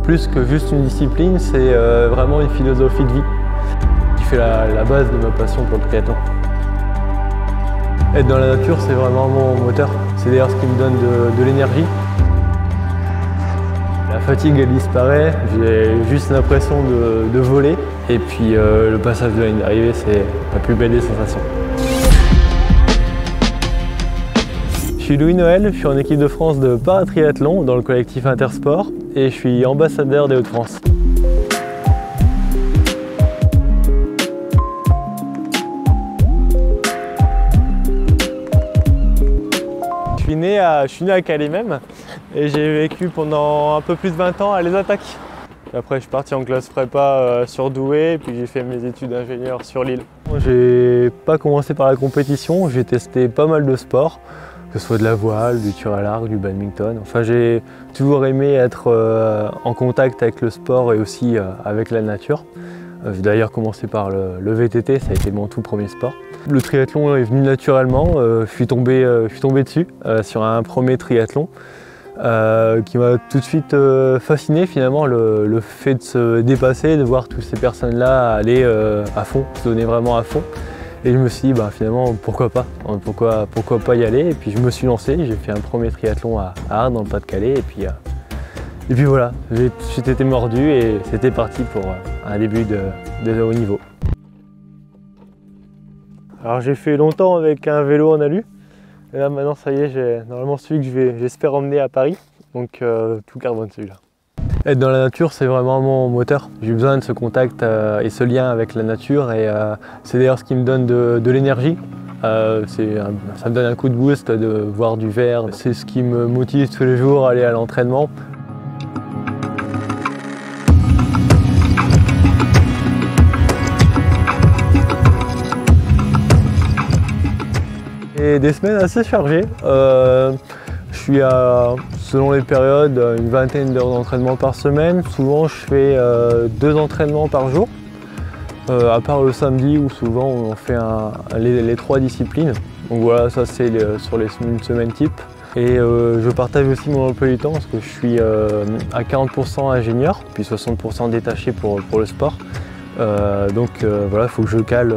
plus que juste une discipline, c'est vraiment une philosophie de vie qui fait la base de ma passion pour le triathlon. Être dans la nature, c'est vraiment mon moteur. C'est d'ailleurs ce qui me donne de l'énergie. La fatigue, elle disparaît, j'ai juste l'impression de voler. Et puis le passage de la ligne d'arrivée, c'est la plus belle des sensations. Je suis Louis Noël, je suis en équipe de France de paratriathlon dans le collectif Intersport et je suis ambassadeur des Hauts-de-France. Je suis né à Calais même et j'ai vécu pendant un peu plus de 20 ans à Les Attaques. Après je suis parti en classe prépa sur Douai et puis j'ai fait mes études d'ingénieur sur Lille. J'ai pas commencé par la compétition, j'ai testé pas mal de sports, que ce soit de la voile, du tir à l'arc, du badminton. Enfin j'ai toujours aimé être en contact avec le sport et aussi avec la nature. J'ai d'ailleurs commencé par le VTT, ça a été mon tout premier sport. Le triathlon est venu naturellement, je suis tombé dessus sur un premier triathlon qui m'a tout de suite fasciné finalement, le fait de se dépasser, de voir toutes ces personnes-là aller à fond, se donner vraiment à fond. Et je me suis dit finalement pourquoi pas, pourquoi pas y aller. Et puis je me suis lancé, j'ai fait un premier triathlon à Arles dans le Pas-de-Calais et puis voilà, j'ai tout de suite été mordu et c'était parti pour un début de haut niveau. Alors j'ai fait longtemps avec un vélo en alu. Et là maintenant ça y est, j'ai normalement celui que j'espère emmener à Paris. Donc tout carbone celui-là. Être dans la nature, c'est vraiment mon moteur. J'ai besoin de ce contact et ce lien avec la nature et c'est d'ailleurs ce qui me donne de l'énergie. Ça me donne un coup de boost de voir du vert. C'est ce qui me motive tous les jours à aller à l'entraînement. Et des semaines assez chargées. Je suis à, selon les périodes, une vingtaine d'heures d'entraînement par semaine. Souvent je fais 2 entraînements par jour, à part le samedi où souvent on fait les 3 disciplines. Donc voilà, ça c'est sur une semaine type. Et je partage aussi mon emploi du temps parce que je suis à 40% ingénieur, puis 60% détaché pour le sport. Donc voilà, il faut que je cale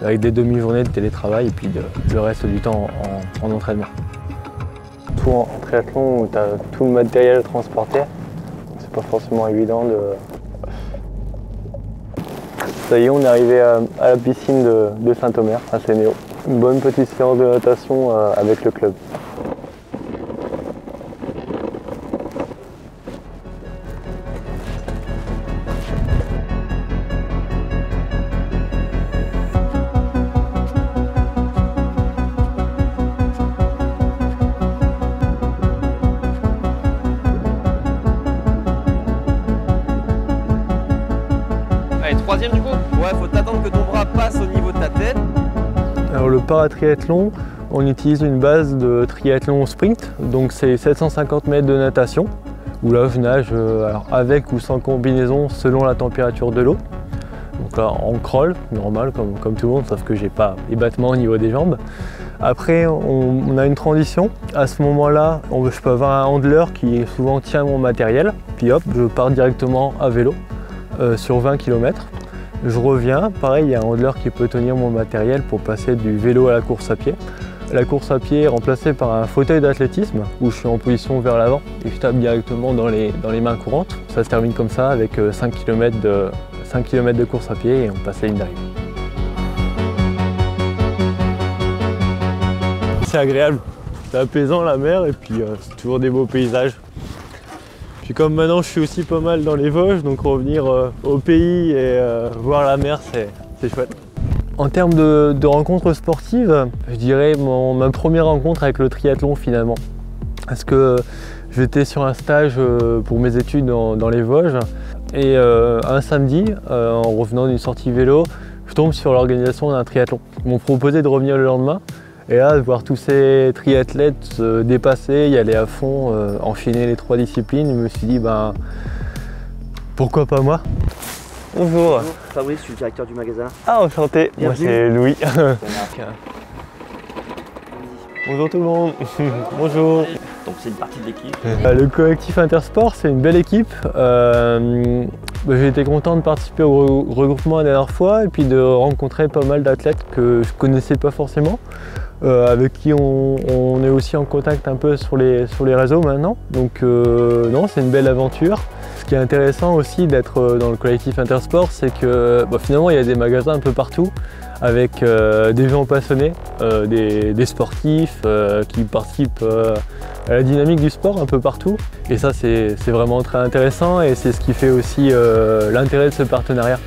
avec des demi-journées de télétravail et puis le reste du temps en entraînement. Tout en triathlon où tu as tout le matériel à transporter, c'est pas forcément évident de... Ça y est, on est arrivé à la piscine de Saint-Omer, à Sénéo. Une bonne petite séance de natation avec le club. Allez, troisième du coup. Ouais, faut t'attendre que ton bras passe au niveau de ta tête. Alors le paratriathlon, on utilise une base de triathlon sprint, donc c'est 750 mètres de natation, où là je nage alors avec ou sans combinaison selon la température de l'eau. Donc là en crawl, normal comme tout le monde, sauf que j'ai pas les battements au niveau des jambes. Après on a une transition, à ce moment-là je peux avoir un handler qui souvent tient mon matériel, puis hop, je pars directement à vélo sur 20 km. Je reviens, pareil, il y a un handler qui peut tenir mon matériel pour passer du vélo à la course à pied. La course à pied est remplacée par un fauteuil d'athlétisme où je suis en position vers l'avant et je tape directement dans les mains courantes. Ça se termine comme ça avec 5 km de course à pied et on passe la ligne d'arrivée. C'est agréable, c'est apaisant la mer et puis c'est toujours des beaux paysages. Puis comme maintenant je suis aussi pas mal dans les Vosges, donc revenir au pays et voir la mer, c'est chouette. En termes de rencontres sportives, je dirais ma première rencontre avec le triathlon finalement. Parce que j'étais sur un stage pour mes études dans les Vosges et un samedi, en revenant d'une sortie vélo, je tombe sur l'organisation d'un triathlon. Ils m'ont proposé de revenir le lendemain. Et là, de voir tous ces triathlètes se dépasser, y aller à fond, enchaîner les 3 disciplines, je me suis dit, pourquoi pas moi? Bonjour. Bonjour, Fabrice, je suis le directeur du magasin. Ah, enchanté. Moi, c'est Louis. Bonjour tout le monde. Bonjour. Donc c'est une partie de l'équipe. Le collectif Intersport, c'est une belle équipe. J'ai été content de participer au regroupement la dernière fois et puis de rencontrer pas mal d'athlètes que je connaissais pas forcément, avec qui on est aussi en contact un peu sur les réseaux maintenant. Donc non, c'est une belle aventure. Ce qui est intéressant aussi d'être dans le collectif Intersport, c'est que finalement il y a des magasins un peu partout avec des gens passionnés, des sportifs qui participent à la dynamique du sport un peu partout. Et ça c'est vraiment très intéressant et c'est ce qui fait aussi l'intérêt de ce partenariat.